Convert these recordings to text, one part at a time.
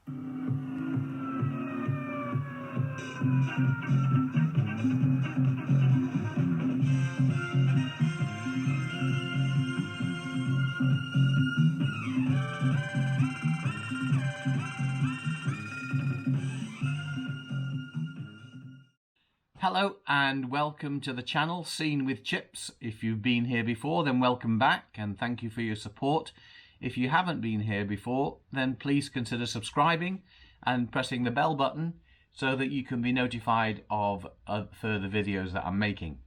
Hello and welcome to the channel Scene with Chips. If you've been here before, then welcome back and thank you for your support. If you haven't been here before, then please consider subscribing and pressing the bell button so that you can be notified of further videos that I'm making.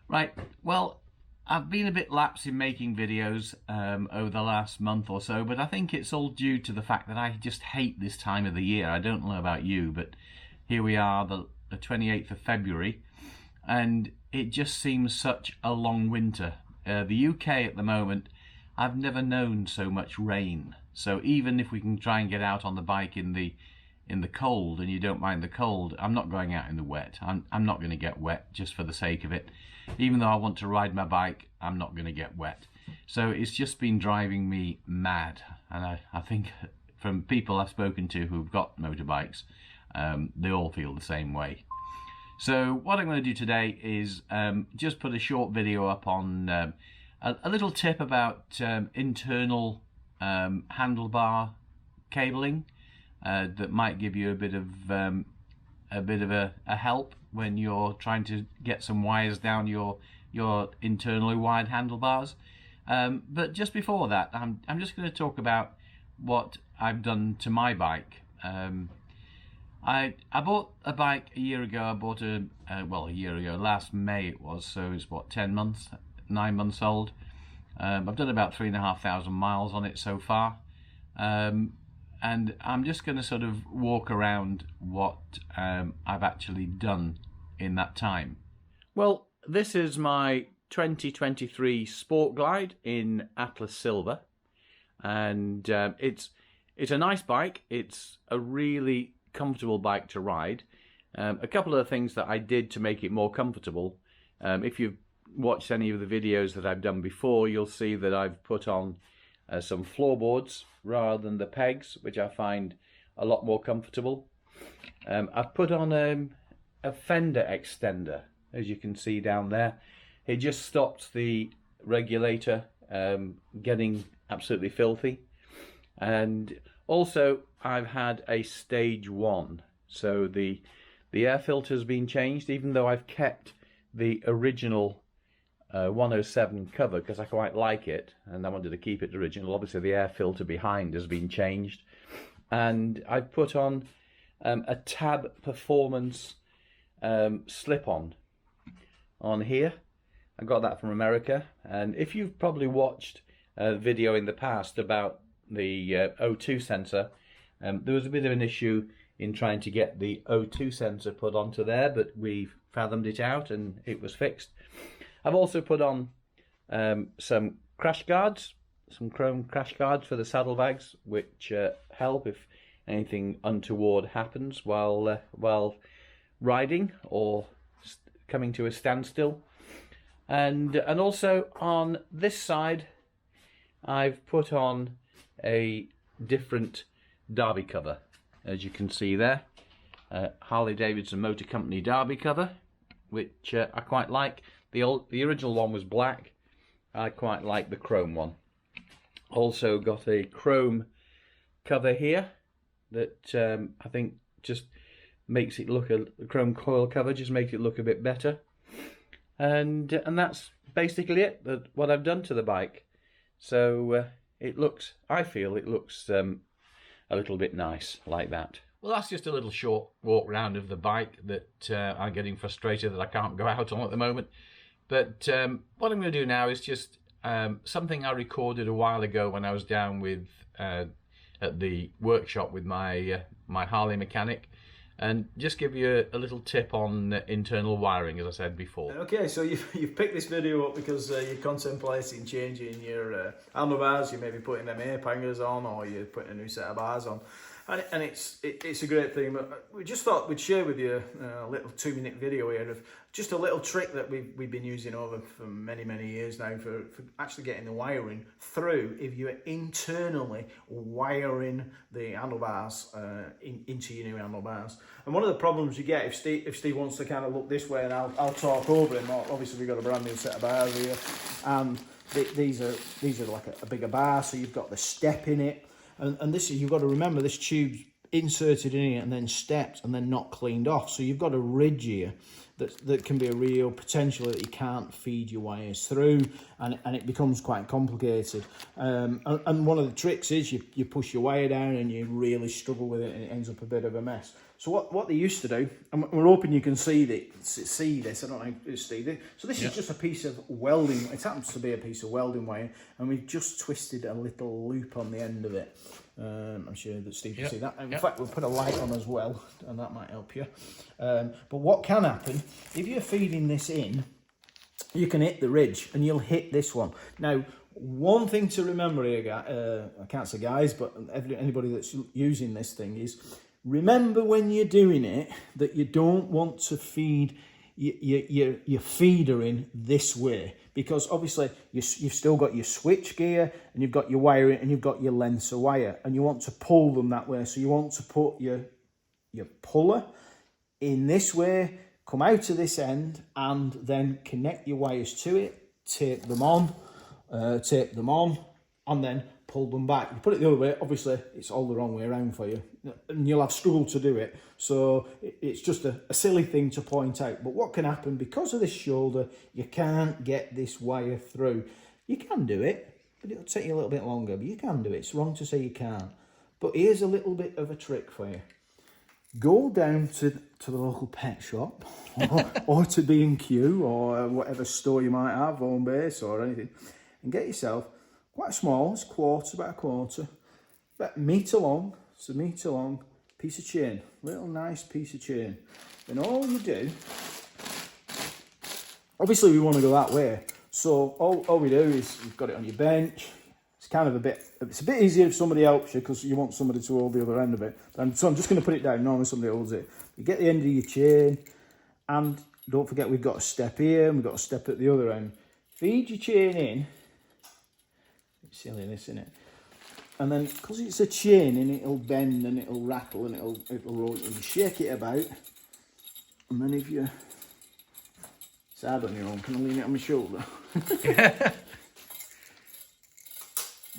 Right, well, I've been a bit lapsed in making videos over the last month or so, but I think it's all due to the fact that I just hate this time of the year. I don't know about you, but here we are, the 28th of February, and it just seems such a long winter. The UK at the moment, I've never known so much rain. So even if we can try and get out on the bike in the cold, and you don't mind the cold, I'm not going out in the wet. I'm not going to get wet just for the sake of it. Even though I want to ride my bike, I'm not going to get wet. So it's just been driving me mad. And I think from people I've spoken to who've got motorbikes, they all feel the same way. So what I'm going to do today is just put a short video up on a little tip about internal handlebar cabling that might give you a bit of a help when you're trying to get some wires down your internally wired handlebars. But just before that, I'm just going to talk about what I've done to my bike. I bought a bike a year ago. I bought a year ago, last May it was, so it's what, 9 months old. I've done about 3,500 miles on it so far, and I'm just going to sort of walk around what I've actually done in that time. Well, this is my 2023 Sport Glide in Atlas Silver, and it's a nice bike. It's a really comfortable bike to ride. A couple of things that I did to make it more comfortable. If you've watched any of the videos that I've done before, you'll see that I've put on some floorboards rather than the pegs, which I find a lot more comfortable. I've put on a fender extender, as you can see down there. It just stops the regulator getting absolutely filthy. And also I've had a stage 1, so the air filter's been changed, even though I've kept the original 107 cover because I quite like it and I wanted to keep it original. Obviously the air filter behind has been changed, and I've put on a Tab Performance slip-on here. I got that from America, and if you've probably watched a video in the past about the O2 sensor, there was a bit of an issue in trying to get the O2 sensor put onto there, but we've fathomed it out and it was fixed. I've also put on some crash guards, some chrome crash guards for the saddlebags, which help if anything untoward happens while riding or coming to a standstill. And also on this side, I've put on a different derby cover, as you can see there, Harley Davidson Motor Company derby cover, which I quite like. The original one was black. I quite like the chrome one. Also got a chrome cover here that I think just makes it look, a chrome coil cover just makes it look a bit better. And that's basically it, what I've done to the bike. So it looks, I feel it looks a little bit nice like that. Well, that's just a little short walk round of the bike that I'm getting frustrated that I can't go out on at the moment. But what I'm going to do now is just something I recorded a while ago when I was down with at the workshop with my my Harley mechanic, and just give you a little tip on internal wiring, as I said before. Okay, so you've picked this video up because you're contemplating changing your handlebars. You may be putting them air hangers on, or you're putting a new set of bars on. And it's a great thing. We just thought we'd share with you a little 2-minute video here of just a little trick that we've been using over for many years now for actually getting the wiring through if you're internally wiring the handlebars into your new handlebars. And one of the problems you get if Steve wants to kind of look this way, and I'll talk over him. Obviously we've got a brand new set of bars here, and these are like a bigger bar, so you've got the step in it. And this is, you've got to remember, this tube's inserted in it and then stepped and then not cleaned off. So you've got a ridge here that can be a real potential that you can't feed your wires through, and it becomes quite complicated. And one of the tricks is you push your wire down and you really struggle with it, and it ends up a bit of a mess. So what they used to do, and we're hoping you can see this, I don't know, Steve. So this is just a piece of welding. It happens to be a piece of welding wire, and we've just twisted a little loop on the end of it. I'm sure that Steve can see that. In fact, we'll put a light on as well, and that might help you. But what can happen, if you're feeding this in, you can hit the ridge, and you'll hit this one. Now, one thing to remember here, I can't say guys, but anybody that's using this thing is, remember when you're doing it that you don't want to feed your feeder in this way, because obviously you've still got your switch gear and you've got your wiring and you've got your lengths of wire, and you want to pull them that way. So you want to put your puller in this way, come out to this end, and then connect your wires to it, tape them on, and then pull them back. You put it the other way, obviously it's all the wrong way around for you, and you'll have struggled to do it. So it's just a silly thing to point out. But what can happen, because of this shoulder, you can't get this wire through. You can do it, but it'll take you a little bit longer, but you can do it. It's wrong to say you can't. But here's a little bit of a trick for you. Go down to the local pet shop or to B&Q or whatever store you might have, home base or anything, and get yourself quite small, it's about a quarter, about a metre long, it's a metre long piece of chain, little nice piece of chain. Then all you do, obviously we want to go that way, so all we do is, you've got it on your bench. It's kind of it's a bit easier if somebody helps you, because you want somebody to hold the other end of it. So I'm just going to put it down, normally somebody holds it. You get the end of your chain, and don't forget we've got a step here, and we've got a step at the other end. Feed your chain in, silliness in it, and then because it's a chain and it'll bend and it'll rattle and it'll roll, and you shake it about, and then if you, it's hard on your own, can I lean it on my shoulder?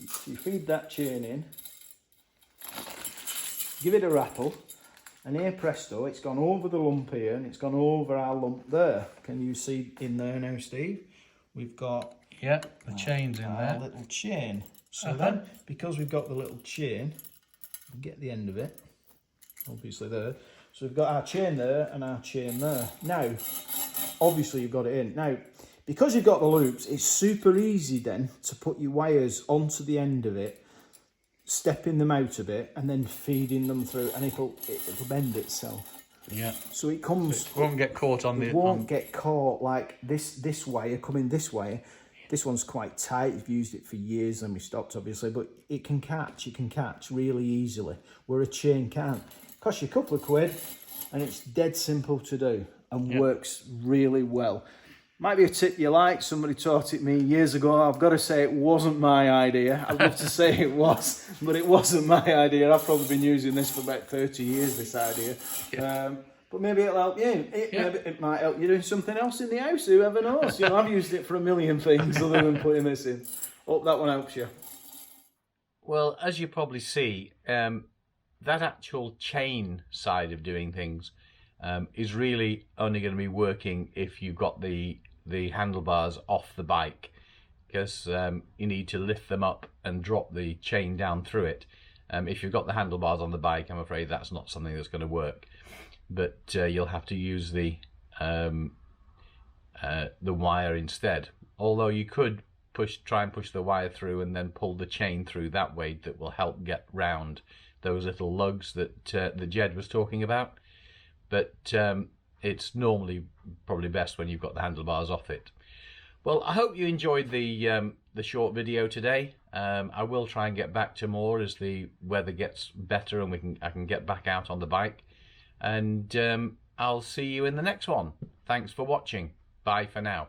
So you feed that chain in, give it a rattle, and here presto, it's gone over the lump here and it's gone over our lump there. Can you see in there now, Steve? We've got the chain's in there. Little chain. So then, because we've got the little chain, we'll get the end of it, obviously there. So we've got our chain there and our chain there. Now, obviously you've got it in. Now, because you've got the loops, it's super easy then to put your wires onto the end of it, stepping them out a bit, and then feeding them through, and it'll bend itself. Yeah. So it comes. So it won't get caught on the. It won't get caught like this wire coming this way. This one's quite tight. You've used it for years, and we stopped obviously, but it can catch. It can catch really easily, where a chain can't. Costs you a couple of quid, and it's dead simple to do and works really well. Might be a tip you like. Somebody taught it me years ago. I've got to say it wasn't my idea. I'd love to say it was, but it wasn't my idea. I've probably been using this for about 30 years, this idea. But maybe it'll help you. Maybe it might help you doing something else in the house. Whoever knows? You know, I've used it for a million things other than putting this in. Hope that one helps you. Well, as you probably see, that actual chain side of doing things is really only going to be working if you've got the handlebars off the bike, because you need to lift them up and drop the chain down through it. If you've got the handlebars on the bike, I'm afraid that's not something that's going to work. But you'll have to use the wire instead. Although you could try and push the wire through and then pull the chain through that way. That will help get round those little lugs that the Jed was talking about. But it's normally probably best when you've got the handlebars off it. Well, I hope you enjoyed the the short video today. I will try and get back to more as the weather gets better and I can get back out on the bike. And I'll see you in the next one. Thanks for watching. Bye for now.